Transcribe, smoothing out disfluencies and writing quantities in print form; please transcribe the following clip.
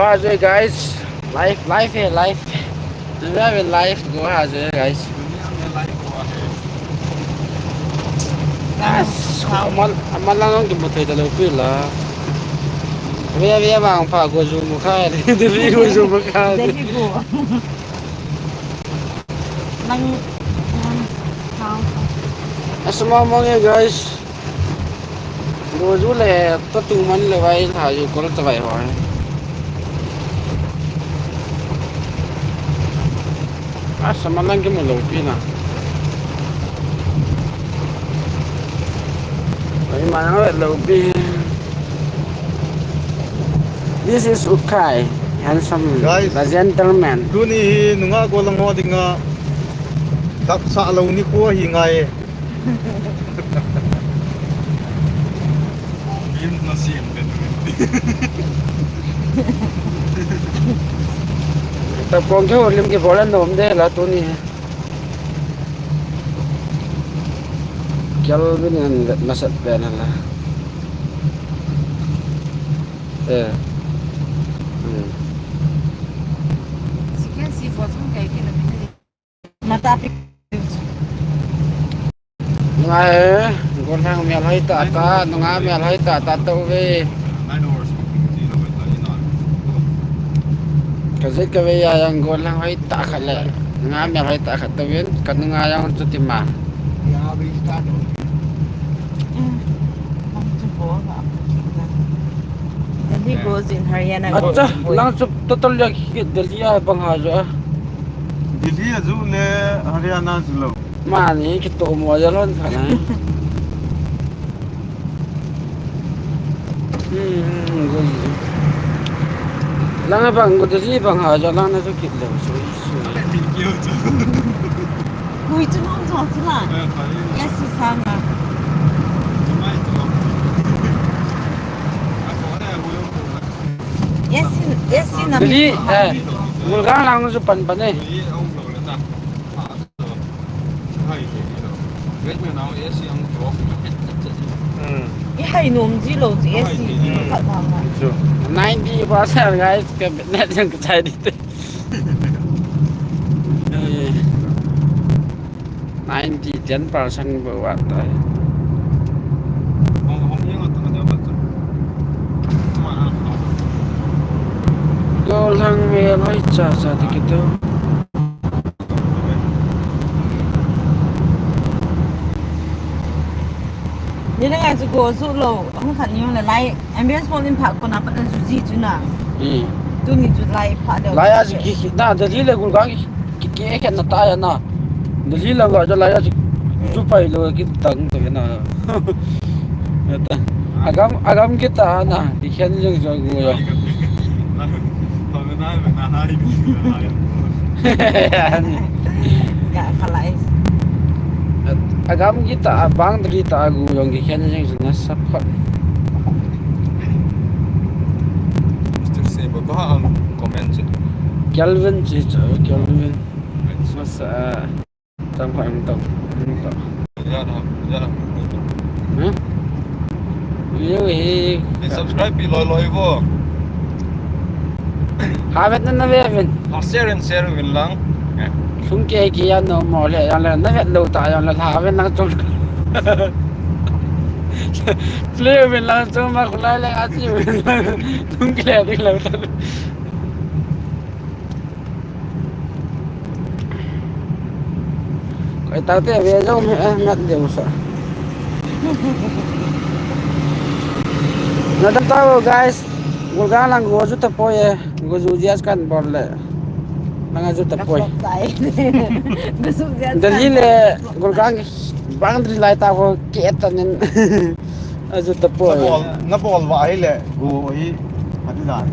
ahead guys. Live here, live. We have a live. Go ahead guys. Yes. Amal lang ang gimutay dalaw pila. Biya bang pa go zoom ka. Dili go zoom ka. Dili go. Nang Asma mo guys. Go zoom le to tuman le vai tha yu ko ta vai hoy. Asma lang gimulo pina. Ay mana lobi. This is Ukay, handsome, Guys. the gentleman. Duni nunga ko lang ho dinga tak sa alaw ni ko hingay. Yun na siyem ben. Tập con cái hồn liêm cái vỏ lên nôm đây là tôi nè. Kéo bên này nó sạch bên này là. sekian sifat kayak gini. Mata api. Ngay, con hàng mèo hay tạ ta, nó ngã mèo hay tạ ta tàu về. Cái gì cái bây giờ yang con hàng hay tạ khát lệ, ngã mèo hay tạ khát tàu về, cần ngã yang chút tìm mà. He goes in Haryana. Acha, lang chút total ya Delhi bang haja. Delhi azu le Haryana zulo. Mà này cái tổ mùa ra luôn phải này. Lang bang có Delhi bang haja lang na chút kịp đâu suy suy. Hui tu non so tu la. Yes sama. Yes na. Delhi Gulgang lang sa pan eh. Hai nom ji lo ji yes. Kat sama. 90% guys ke net yang kecai dito. 90% bawa tay. Gulgang may loy cha dikit tu. Ni dengan tu go so lo. Ang khat ni la lai. Ambience mo lim phak ko na pat su ji tu na. Tu ni tu lai phak de. Laya si na Delhi le Gulgang ki ke na ta ya na. Delhi la ga laya si chu pai lo ki tang to na. Agam kita na dikhen jeng jeng go. Ya kalai. Agam kita abang dari ta agu yang dikhen jeng jeng sapat. Mr. Seba ba ang comment siya. Kelvin si Kelvin. Masa sampai mentok. Ya na. Hah? Iya, Subscribe pi loy vo. Havet na naveven. Share win lang. Sung ke ki ano mo le yang la navet lo ta yang la havet nang chung. Play ven lang chung ma khulai le ati ven lang. Sung ke le dik lo ta. Kai ta te ve jo me ngat de usa. Nadam tahu guys. Gulgang lang go ju tapoy go ju dias kan bolle. Lang ju tapoy. Delhi le Gulgang bang dri lai ta ko ketanin. Aju tapoy. Na bol wa ai le go hi hadi dan.